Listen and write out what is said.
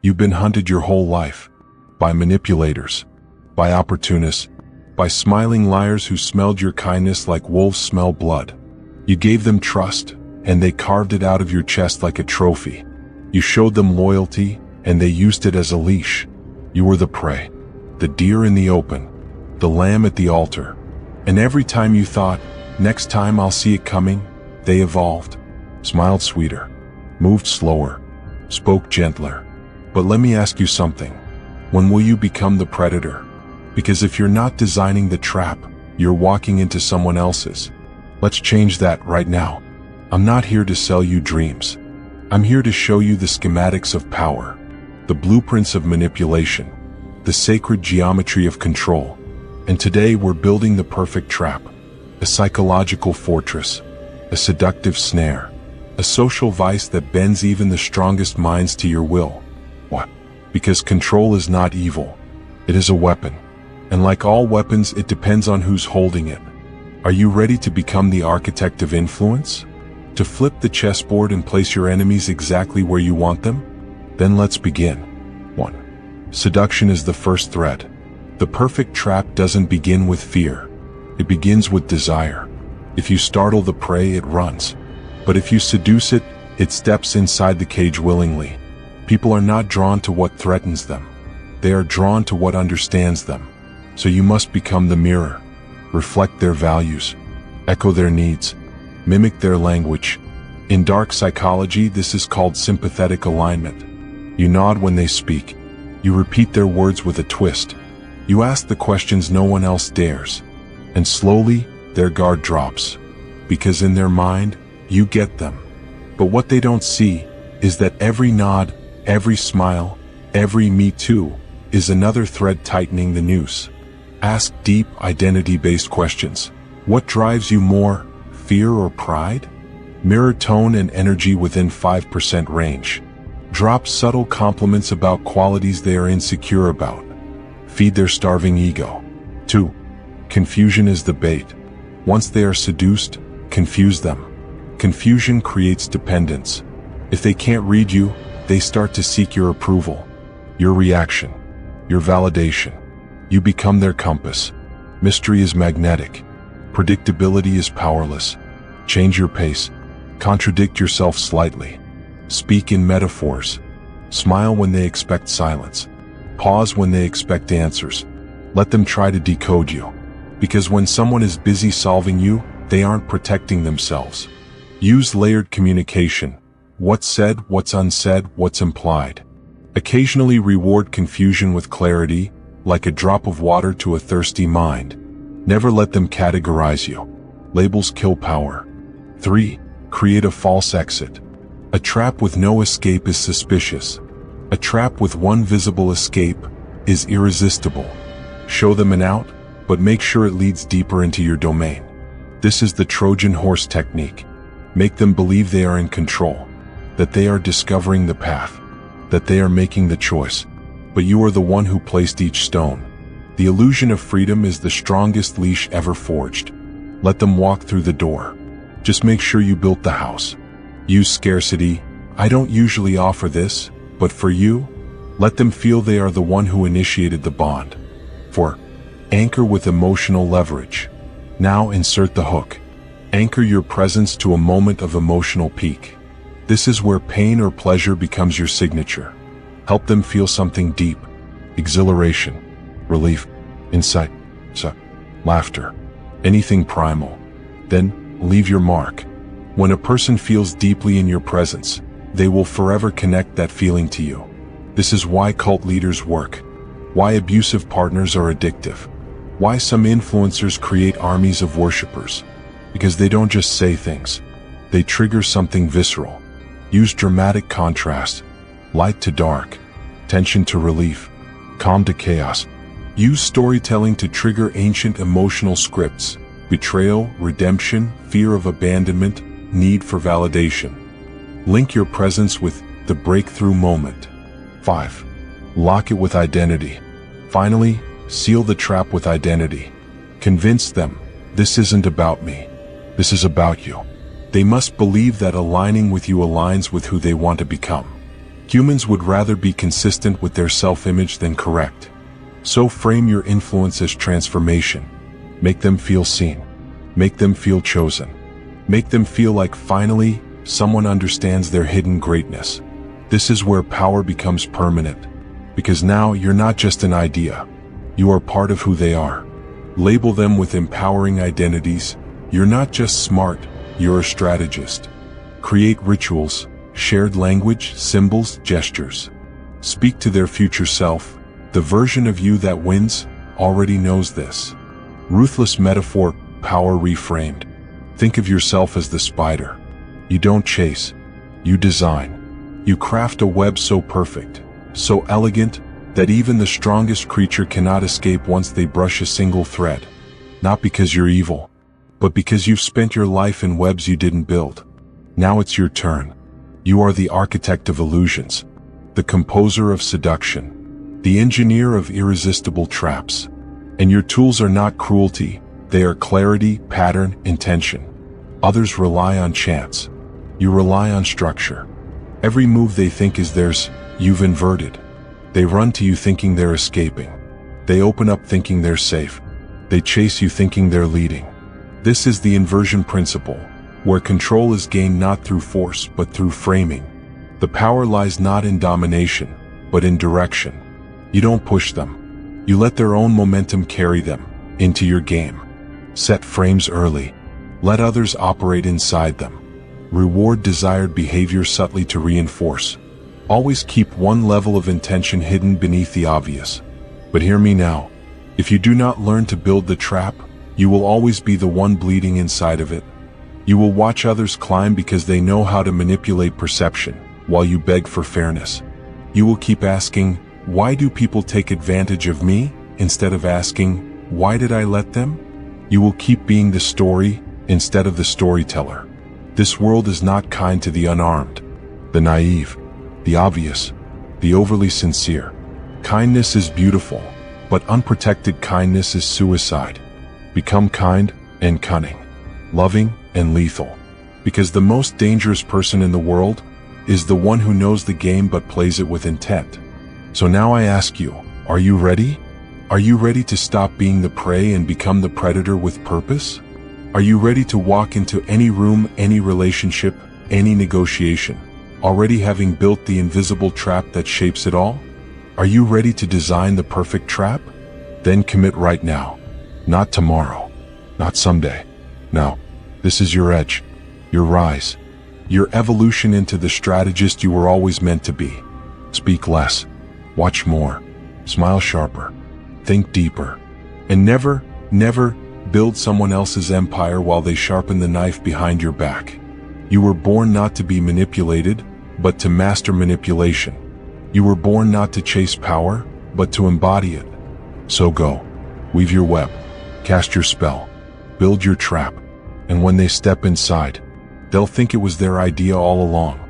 You've been hunted your whole life. By manipulators. By opportunists. By smiling liars who smelled your kindness like wolves smell blood. You gave them trust, and they carved it out of your chest like a trophy. You showed them loyalty, and they used it as a leash. You were the prey. The deer in the open. The lamb at the altar. And every time you thought, next time I'll see it coming, they evolved. Smiled sweeter. Moved slower. Spoke gentler. But let me ask you something. When will you become the predator? Because if you're not designing the trap, you're walking into someone else's. Let's change that right now. I'm not here to sell you dreams. I'm here to show you the schematics of power, the blueprints of manipulation, the sacred geometry of control. And today we're building the perfect trap, a psychological fortress, a seductive snare, a social vice that bends even the strongest minds to your will. What? Because control is not evil. It is a weapon. And like all weapons, it depends on who's holding it. Are you ready to become the architect of influence? To flip the chessboard and place your enemies exactly where you want them? Then let's begin. 1. Seduction is the first thread. The perfect trap doesn't begin with fear. It begins with desire. If you startle the prey, it runs. But if you seduce it, it steps inside the cage willingly. People are not drawn to what threatens them. They are drawn to what understands them. So you must become the mirror. Reflect their values. Echo their needs. Mimic their language. In dark psychology, this is called sympathetic alignment. You nod when they speak. You repeat their words with a twist. You ask the questions no one else dares. And slowly, their guard drops. Because in their mind, you get them. But what they don't see is that every nod, every smile, every me too, is another thread tightening the noose. Ask deep, identity-based questions. What drives you more, fear or pride? Mirror tone and energy within 5% range. Drop subtle compliments about qualities they are insecure about. Feed their starving ego. 2. Confusion is the bait. Once they are seduced, confuse them. Confusion creates dependence. If they can't read you, they start to seek your approval, your reaction, your validation. You become their compass. Mystery is magnetic. Predictability is powerless. Change your pace. Contradict yourself slightly. Speak in metaphors. Smile when they expect silence. Pause when they expect answers. Let them try to decode you. Because when someone is busy solving you, they aren't protecting themselves. Use layered communication. What's said, what's unsaid, what's implied. Occasionally reward confusion with clarity, like a drop of water to a thirsty mind. Never let them categorize you. Labels kill power. 3. Create a false exit. A trap with no escape is suspicious. A trap with one visible escape is irresistible. Show them an out, but make sure it leads deeper into your domain. This is the Trojan horse technique. Make them believe they are in control, that they are discovering the path, that they are making the choice. But you are the one who placed each stone. The illusion of freedom is the strongest leash ever forged. Let them walk through the door. Just make sure you built the house. Use scarcity. I don't usually offer this, but for you, let them feel they are the one who initiated the bond. 4. Anchor with emotional leverage. Now insert the hook. Anchor your presence to a moment of emotional peak. This is where pain or pleasure becomes your signature. Help them feel something deep, exhilaration, relief, insight, laughter, anything primal. Then, leave your mark. When a person feels deeply in your presence, they will forever connect that feeling to you. This is why cult leaders work, why abusive partners are addictive, why some influencers create armies of worshippers. Because they don't just say things, they trigger something visceral. Use dramatic contrast. Light to dark, tension to relief, calm to chaos. Use storytelling to trigger ancient emotional scripts, betrayal, redemption, fear of abandonment, need for validation. Link your presence with the breakthrough moment. 5. Lock it with identity. Finally, seal the trap with identity. Convince them, this isn't about me. This is about you. They must believe that aligning with you aligns with who they want to become. Humans would rather be consistent with their self-image than correct. So frame your influence as transformation. Make them feel seen. Make them feel chosen. Make them feel like finally someone understands their hidden greatness. This is where power becomes permanent. Because now you're not just an idea. You are part of who they are. Label them with empowering identities. You're not just smart, you're a strategist. Create rituals, shared language, symbols, gestures. Speak to their future self. The version of you that wins already knows this. Ruthless metaphor, power reframed. Think of yourself as the spider. You don't chase, you design. You craft a web so perfect, so elegant, that even the strongest creature cannot escape once they brush a single thread. Not because you're evil, but because you've spent your life in webs you didn't build. Now it's your turn. You are the architect of illusions, the composer of seduction, the engineer of irresistible traps. And your tools are not cruelty, they are clarity, pattern, intention. Others rely on chance. You rely on structure. Every move they think is theirs, you've inverted. They run to you thinking they're escaping. They open up thinking they're safe. They chase you thinking they're leading. This is the inversion principle, where control is gained not through force but through framing. The power lies not in domination, but in direction. You don't push them. You let their own momentum carry them into your game. Set frames early. Let others operate inside them. Reward desired behavior subtly to reinforce. Always keep one level of intention hidden beneath the obvious. But hear me now. If you do not learn to build the trap, you will always be the one bleeding inside of it. You will watch others climb because they know how to manipulate perception, while you beg for fairness. You will keep asking, why do people take advantage of me, instead of asking, why did I let them? You will keep being the story, instead of the storyteller. This world is not kind to the unarmed, the naive, the obvious, the overly sincere. Kindness is beautiful, but unprotected kindness is suicide. Become kind and cunning, loving and lethal, because the most dangerous person in the world is the one who knows the game but plays it with intent. So now I ask you, are you ready? Are you ready to stop being the prey and become the predator with purpose? Are you ready to walk into any room, any relationship, any negotiation, already having built the invisible trap that shapes it all? Are you ready to design the perfect trap? Then commit right now. Not tomorrow. Not someday. No. This is your edge. Your rise. Your evolution into the strategist you were always meant to be. Speak less. Watch more. Smile sharper. Think deeper. And never, never build someone else's empire while they sharpen the knife behind your back. You were born not to be manipulated, but to master manipulation. You were born not to chase power, but to embody it. So go. Weave your web. Cast your spell. Build your trap. And when they step inside, they'll think it was their idea all along.